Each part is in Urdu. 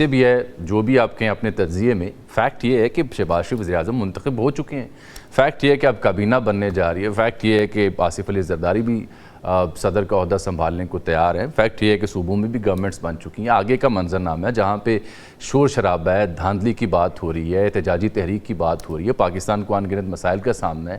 جیسے بھی ہے جو بھی آپ کہیں اپنے تجزیے میں، فیکٹ یہ ہے کہ شہباز شریف وزیر اعظم منتخب ہو چکے ہیں، فیکٹ یہ ہے کہ اب کابینہ بننے جا رہی ہے، فیکٹ یہ ہے کہ آصف علی زرداری بھی صدر کا عہدہ سنبھالنے کو تیار ہیں، فیکٹ یہ ہے کہ صوبوں میں بھی گورنمنٹس بن چکی ہیں. آگے کا منظرنامہ ہے جہاں پہ شور شرابہ ہے، دھاندلی کی بات ہو رہی ہے، احتجاجی تحریک کی بات ہو رہی ہے، پاکستان کو ان گنت مسائل کا سامنا ہے.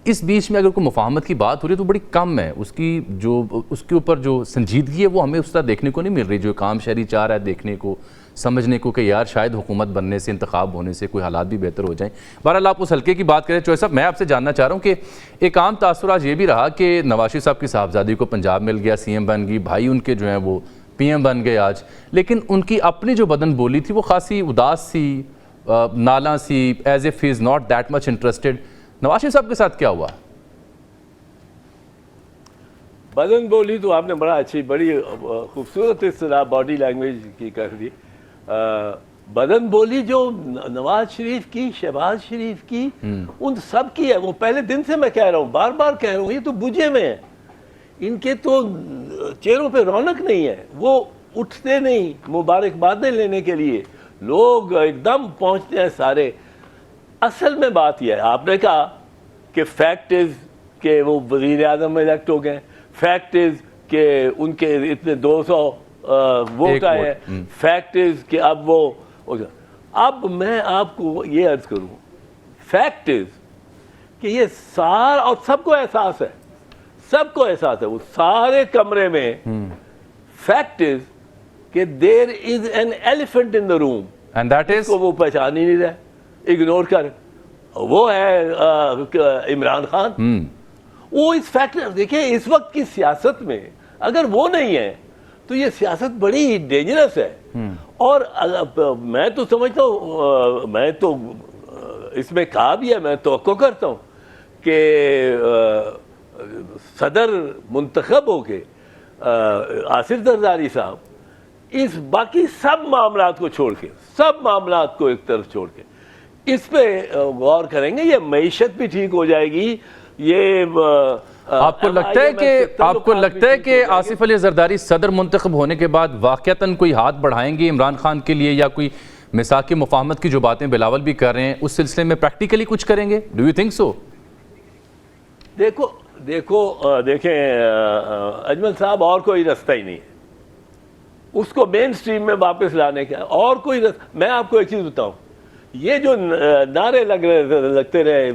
اس بیچ میں اگر کوئی مفاہمت کی بات ہو رہی ہے تو بڑی کم ہے، اس کے اوپر جو سنجیدگی ہے وہ ہمیں اس طرح دیکھنے کو نہیں مل رہی جو عام شہری چاہ رہا ہے دیکھنے کو، سمجھنے کو کہ یار شاید حکومت بننے سے، انتخاب ہونے سے کوئی حالات بھی بہتر ہو جائیں. بہرحال آپ اس حلقے کی بات کریں. چوہے صاحب، میں آپ سے جاننا چاہ رہا ہوں کہ ایک عام تاثر آج یہ بھی رہا کہ نواز شریف صاحب کی صاحبزادی کو پنجاب مل گیا، سی ایم بن گئی، بھائی ان کے جو ہیں وہ پی ایم بن گئے آج، لیکن ان کی اپنی جو بدن بولی تھی وہ خاصی اداس سی، نالاں سی، as if he is not that much interested. Nawaz Sharif صاحب کے ساتھ کیا ہوا؟ بدن بولی تو آپ نے بڑا اچھی، بڑی خوبصورت اصطلاح باڈی لینگویج کی کر دی. بدن بولی جو نواز شریف کی، شہباز شریف کی، ان سب کی ہے. وہ پہلے دن سے میں کہہ رہا ہوں، بار بار کہہ رہا ہوں، یہ تو بجھے میں ہیں، ان کے تو چہروں پہ رونق نہیں ہے. وہ اٹھتے نہیں مبارکبادیں لینے کے لیے، لوگ ایک دم پہنچتے ہیں سارے. اصل میں بات یہ ہے، آپ نے کہا کہ فیکٹ از کہ وہ وزیر اعظم الیکٹ ہو گئے، فیکٹ از کہ ان کے اتنے 200 ووٹ آئے ہیں، فیکٹ از کہ اب وہ. اب میں آپ کو یہ عرض کروں، فیکٹ از کہ یہ سارا، اور سب کو احساس ہے، سب کو احساس ہے، وہ سارے کمرے میں، فیکٹ از کہ there is an elephant in the room, and that is کو وہ پہچان ہی نہیں رہے، اگنور کر. وہ ہے عمران خان. وہ اس فیکٹر، دیکھیں اس وقت کی سیاست میں اگر وہ نہیں ہے تو یہ سیاست بڑی ڈینجرس ہے. اور میں تو سمجھتا ہوں، میں تو اس میں کہا بھی ہے، میں توقع کرتا ہوں کہ صدر منتخب ہو کے آصف زرداری صاحب اس باقی سب معاملات کو چھوڑ کے، سب معاملات کو ایک طرف چھوڑ کے اس پہ غور کریں گے. یہ معیشت بھی ٹھیک ہو جائے گی. یہ آپ کو لگتا ہے کہ آصف علی زرداری صدر منتخب ہونے کے بعد واقعتاً کوئی ہاتھ بڑھائیں گے عمران خان کے لیے، یا کوئی میثاق مفاہمت کی جو باتیں بلاول بھی کر رہے ہیں اس سلسلے میں پریکٹیکلی کچھ کریں گے؟ Do you think so? دیکھیں اجمل صاحب، اور کوئی رستہ ہی نہیں ہے اس کو مین سٹریم میں واپس لانے کا. اور کوئی رستہ. میں آپ کو ایک چیز بتاؤں، یہ جو نعرے لگتے رہے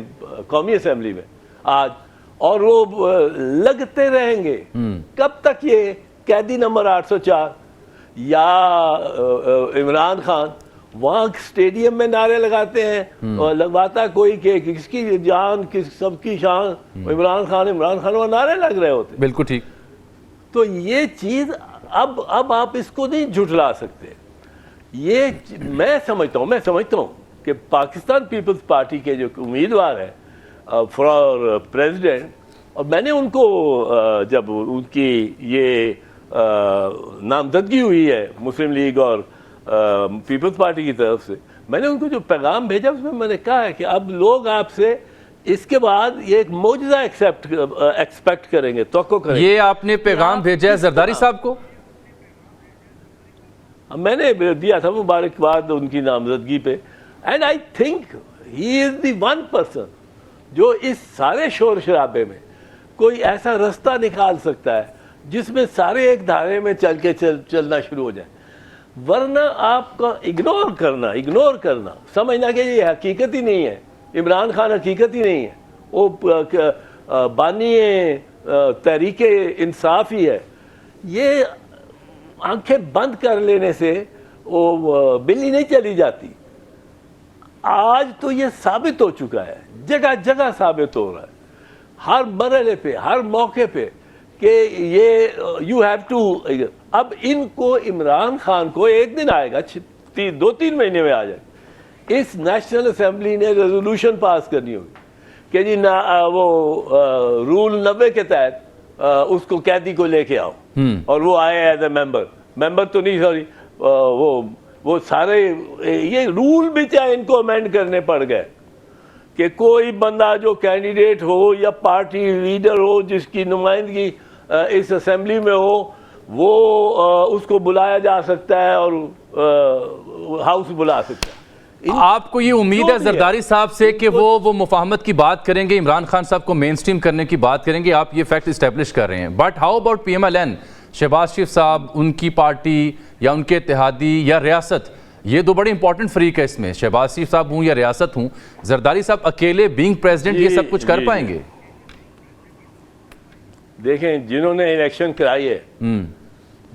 قومی اسمبلی میں آج، اور وہ لگتے رہیں گے کب تک؟ یہ قیدی نمبر 804 یا عمران خان وہاں اسٹیڈیم میں نعرے لگاتے ہیں، اور لگواتا کوئی کہ کس کی جان، کس سب کی شان، عمران خان وہ نعرے لگ رہے ہوتے. بالکل ٹھیک. تو یہ چیز اب آپ اس کو نہیں جھٹلا سکتے. یہ میں سمجھتا ہوں کہ پاکستان پیپلز پارٹی کے جو امیدوار ہیں فار پریزیڈنٹ، اور میں نے ان کو جب ان کی یہ نامزدگی ہوئی ہے مسلم لیگ اور پیپلز پارٹی کی طرف سے، میں نے ان کو جو پیغام بھیجا اس میں میں نے کہا ہے کہ اب لوگ آپ سے اس کے بعد یہ ایک معجزہ ایکسپیکٹ کریں گے، توقع کریں گے. یہ آپ نے پیغام بھیجا ہے زرداری صاحب کو؟ میں نے دیا تھا مبارکباد ان کی نامزدگی پہ. And I think he is the one person جو اس سارے شور شرابے میں کوئی ایسا رستہ نکال سکتا ہے جس میں سارے ایک دھارے میں چلنا شروع ہو جائے. ورنہ آپ کا اگنور کرنا سمجھنا کہ یہ حقیقت ہی نہیں ہے، عمران خان حقیقت ہی نہیں ہے، وہ بانی تحریک انصاف ہی ہے. یہ آنکھیں بند کر لینے سے وہ بلی نہیں چلی جاتی. آج تو یہ ثابت ہو چکا ہے، جگہ جگہ ثابت ہو رہا ہے، ہر مرحلے پہ، ہر موقع پہ، کہ یہ یو ہیو ٹو. اب ان کو عمران خان کو ایک دن آئے گا، 2-3 مہینے میں آ جائے، اس نیشنل اسمبلی نے ریزولوشن پاس کرنی ہوگی کہ جی وہ رول 90 کے تحت اس کو قیدی کو لے کے آؤ، اور وہ آئے ایز اے ممبر تو نہیں، سوری، وہ سارے یہ رول بھی چاہے ان کو امینڈ کرنے پڑ گئے کہ کوئی بندہ جو کینڈیڈیٹ ہو یا پارٹی لیڈر ہو جس کی نمائندگی اس اسمبلی میں ہو، وہ اس کو بلایا جا سکتا ہے اور ہاؤس بلا سکتا ہے. آپ کو یہ امید ہے زرداری صاحب سے کہ وہ مفاہمت کی بات کریں گے, عمران خان صاحب کو مین سٹریم کرنے کی بات کریں گے؟ آپ یہ فیکٹ اسٹیبلش کر رہے ہیں, but how about P M L N, Shahbaz Sharif صاحب, ان کی پارٹی یا ان کے اتحادی یا ریاست؟ یہ دو بڑے امپورٹنٹ فریق ہے اس میں, شہباز شریف صاحب ہوں یا ریاست ہوں. زرداری صاحب اکیلے بینگ پریزیڈنٹ یہ سب کچھ کر پائیں گے؟ دیکھیں, جنہوں نے الیکشن کرائی ہے,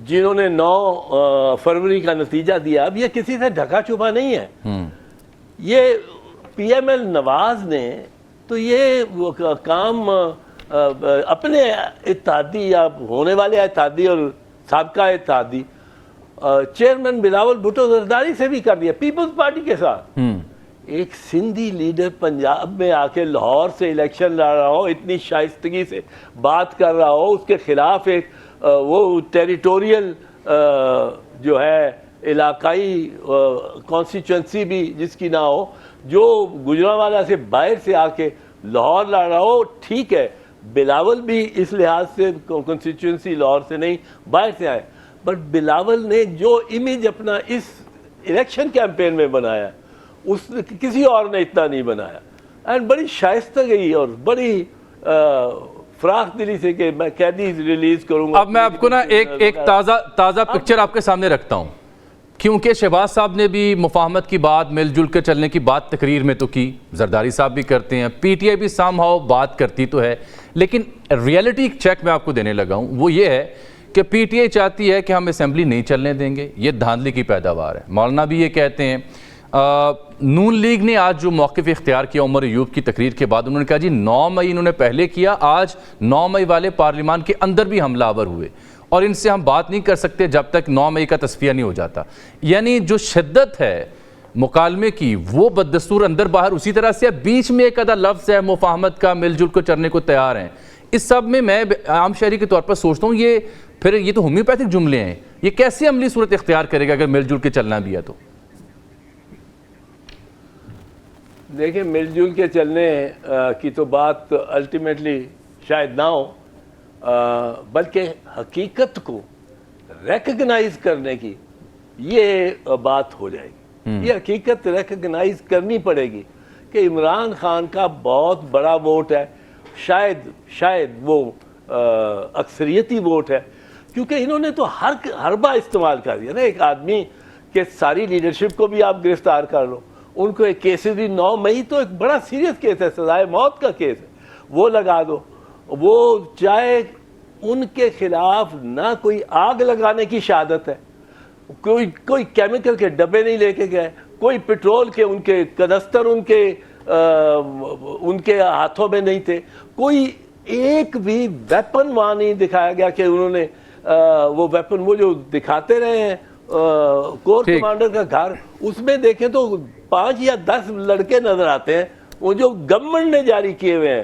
جنہوں نے 9 فروری کا نتیجہ دیا, اب یہ کسی سے ڈھکا چھپا نہیں ہے. یہ پی ایم ایل نواز نے تو یہ کام اپنے اتحادی یا ہونے والے اتحادی اور سابقہ اتحادی چیئرمین بلاول بھٹو زرداری سے بھی کر دیا, پیپلز پارٹی کے ساتھ. ایک سندھی لیڈر پنجاب میں آ کے لاہور سے الیکشن لڑ رہا ہو, اتنی شائستگی سے بات کر رہا ہو, اس کے خلاف ایک وہ ٹیریٹوریل جو ہے علاقائی کانسٹیچوئنسی بھی جس کی نہ ہو, جو گجرانوالہ سے باہر سے آ کے لاہور لڑ رہا ہو. ٹھیک ہے, بلاول بھی اس لحاظ سے کانسٹیچوئنسی لاہور سے نہیں باہر سے آئے, بٹ بلاول نے جو امیج اپنا اس الیکشن کیمپین میں بنایا اس کسی اور نے اتنا نہیں بنایا. اینڈ بڑی شائستگی اور بڑی فراخ دلی سے کہ میں قیدی ریلیز کروں گا. اب میں آپ کو نا ایک تازہ پکچر آپ کے سامنے رکھتا ہوں, کیونکہ شہباز صاحب نے بھی مفاہمت کی بات, مل جل کر چلنے کی بات تقریر میں تو کی, زرداری صاحب بھی کرتے ہیں, پی ٹی آئی بھی سام ہاؤ بات کرتی تو ہے, لیکن ریئلٹی چیک میں آپ کو دینے لگا ہوں, وہ یہ ہے کہ پی ٹی آئی چاہتی ہے کہ ہم اسمبلی نہیں چلنے دیں گے, یہ دھاندلی کی پیداوار ہے. مولانا بھی یہ کہتے ہیں. نون لیگ نے آج جو موقف اختیار کیا عمر ایوب کی تقریر کے بعد, انہوں نے کہا جی 9 مئی انہوں نے پہلے کیا, آج 9 مئی والے پارلیمان کے اندر بھی حملہ آور ہوئے اور ان سے ہم بات نہیں کر سکتے جب تک 9 مئی کا تصفیہ نہیں ہو جاتا. یعنی جو شدت ہے مکالمے کی وہ بددستور اندر باہر اسی طرح سے, بیچ میں ایک آدھا لفظ ہے مفاہمت کا, مل جل کر چلنے کو تیار ہیں. اس سب میں عام شہری کے طور پر سوچتا ہوں یہ تو ہومیوپیتھک جملے ہیں, یہ کیسے عملی صورت اختیار کرے گا اگر مل جل کے چلنا بھی ہے تو؟ دیکھیں, مل جل کے چلنے کی تو بات الٹیمیٹلی شاید نہ ہو, بلکہ حقیقت کو ریکگنائز کرنے کی یہ بات ہو جائے گی. یہ حقیقت ریکگنائز کرنی پڑے گی کہ عمران خان کا بہت بڑا ووٹ ہے, شاید وہ اکثریتی ووٹ ہے, کیونکہ انہوں نے تو ہر حربہ استعمال کر دیا نا. ایک آدمی کے ساری لیڈرشپ کو بھی آپ گرفتار کر لو, ان کو ایک کیسز بھی 9 مئی تو ایک بڑا سیریس کیس ہے, سزائے موت کا کیس ہے, وہ لگا دو. وہ چاہے ان کے خلاف نہ کوئی آگ لگانے کی شہادت ہے, کوئی کیمیکل کے ڈبے نہیں لے کے گئے, کوئی پیٹرول کے ان کے کنستر ان کے ہاتھوں میں نہیں تھے, کوئی ایک بھی ویپن وہاں نہیں دکھایا گیا کہ انہوں نے وہ ویپن, وہ جو دکھاتے رہے ہیں کور کمانڈر کا گھر, اس میں دیکھیں تو 5 یا 10 لڑکے نظر آتے ہیں وہ جو گورنمنٹ نے جاری کیے ہوئے ہیں.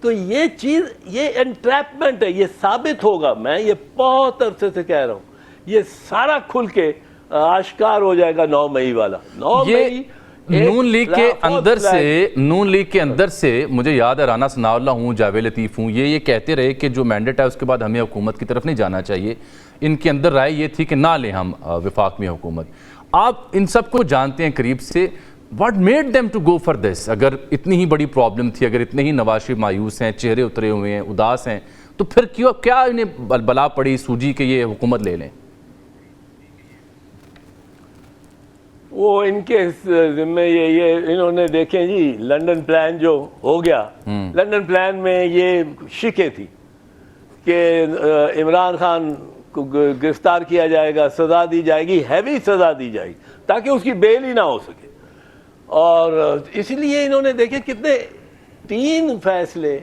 تو یہ چیز, یہ انٹریپمنٹ ہے, یہ ثابت ہوگا. میں یہ بہت عرصے سے کہہ رہا ہوں, یہ سارا کھل کے آشکار ہو جائے گا 9 مئی والا. 9 مئی نون لیگ کے اندر سے مجھے یاد ہے رانا ثناء اللہ ہوں, جاوید لطیف ہوں, یہ کہتے رہے کہ جو مینڈیٹ ہے اس کے بعد ہمیں حکومت کی طرف نہیں جانا چاہیے. ان کے اندر رائے یہ تھی کہ نہ لیں ہم وفاق میں حکومت. آپ ان سب کو جانتے ہیں قریب سے, what made them to go for this؟ اگر اتنی ہی بڑی پرابلم تھی, اگر اتنے ہی نواز شریف مایوس ہیں, چہرے اترے ہوئے ہیں, اداس ہیں, تو پھر کیا انہیں بلا پڑی سوجی کہ یہ حکومت لے لیں؟ وہ ان کے ذمہ یہ انہوں نے دیکھیں جی, لنڈن پلان جو ہو گیا, لنڈن پلان میں یہ شکیں تھی کہ عمران خان کو گرفتار کیا جائے گا, سزا دی جائے گی, ہیوی سزا دی جائے گی تاکہ اس کی بیل ہی نہ ہو سکے. اور اس لیے انہوں نے دیکھے کتنے 3 فیصلے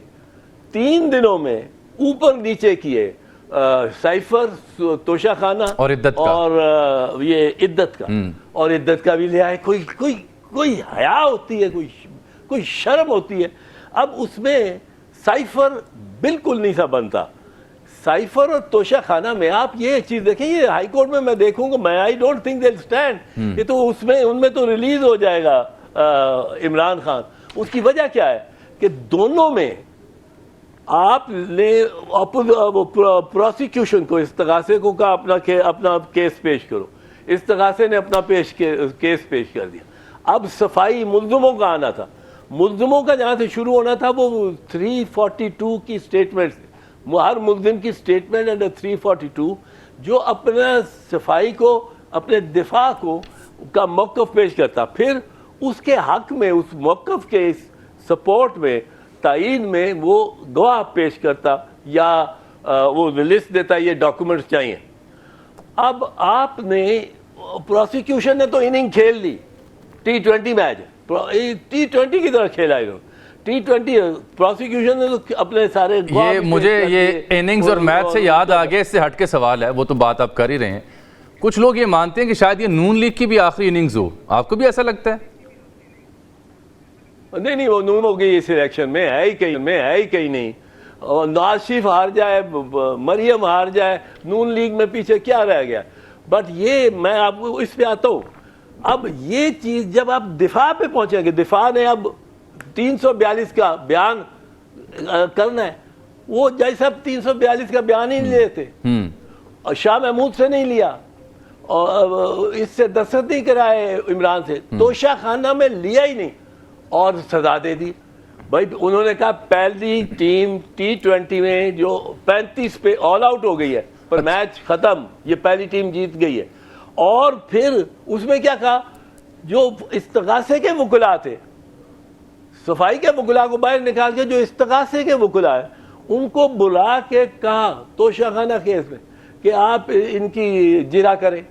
3 دنوں میں اوپر نیچے کیے, سائفر, توشہ خانہ اور یہ عدت کا, اور عدت کا بھی لے آئے. کوئی حیا ہوتی ہے, کوئی شرم ہوتی ہے. اب اس میں سائفر بالکل نہیں سا بنتا. سائفر اور توشہ خانہ میں آپ یہ ایک چیز دیکھیں, یہ ہائی کورٹ میں دیکھوں گا, میں I don't think they stand, یہ تو ان میں تو ریلیز ہو جائے گا عمران خان. اس کی وجہ کیا ہے کہ دونوں میں آپ نے پروسیکیوشن کو استغاثے کو کہا اپنا کیس پیش کرو، استغاثے نے اپنا کیس پیش کر دیا. اب صفائی ملزموں کا آنا تھا. ملزموں کا جہاں سے شروع ہونا تھا وہ 342 کی سٹیٹمنٹ سے، ہر ملزم کی سٹیٹمنٹ انڈر 342 جو اپنا صفائی کو، اپنے دفاع کو کا موقف پیش کرتا، پھر اس کے حق میں، اس موقف کے سپورٹ میں، تائید میں وہ گواہ پیش کرتا یا وہ لسٹ دیتا یہ ڈاکومنٹس چاہیے. اب آپ نے پروسیکیوشن نے تو اننگ کھیل لی، T20 میچ T20 کی طرح کھیلا انہوں نے. T20 پروسیکیوشن نے تو اپنے سارے یہ مجھے یہ اننگز اور میچ سے یاد آگے، اس سے ہٹ کے سوال ہے، وہ تو بات آپ کر ہی رہے ہیں. کچھ لوگ یہ مانتے ہیں کہ شاید یہ نون لیگ کی بھی آخری اننگز ہو، آپ کو بھی ایسا لگتا ہے؟ نہیں وہ نون ہو گئی اس الیکشن میں، ہے ہی کہیں نہیں. اور نواز شریف ہار جائے، مریم ہار جائے، نون لیگ میں پیچھے کیا رہ گیا. بٹ یہ میں آپ کو اس پہ آتا ہوں. اب یہ چیز جب آپ دفاع پہ پہنچیں گے، دفاع نے اب 342 کا بیان کرنا ہے. وہ جج صاحب 342 کا بیان ہی نہیں لیتے، اور شاہ محمود سے نہیں لیا، اور اس سے دستخط نہیں کرائے عمران سے، توشہ خانہ میں لیا ہی نہیں اور سزا دے دی. بھائی انہوں نے کہا پہلی ٹیم T20 میں جو 35 پہ آل آؤٹ ہو گئی ہے پر میچ ختم، یہ پہلی ٹیم جیت گئی ہے. اور پھر اس میں کیا کہا، جو استغاثے کے وکلاء تھے، صفائی کے وکلاء کو باہر نکال کے جو استغاثے کے وکلاء ہیں ان کو بلا کے کہا توشہ خانہ کیس میں کہ آپ ان کی جرا کریں.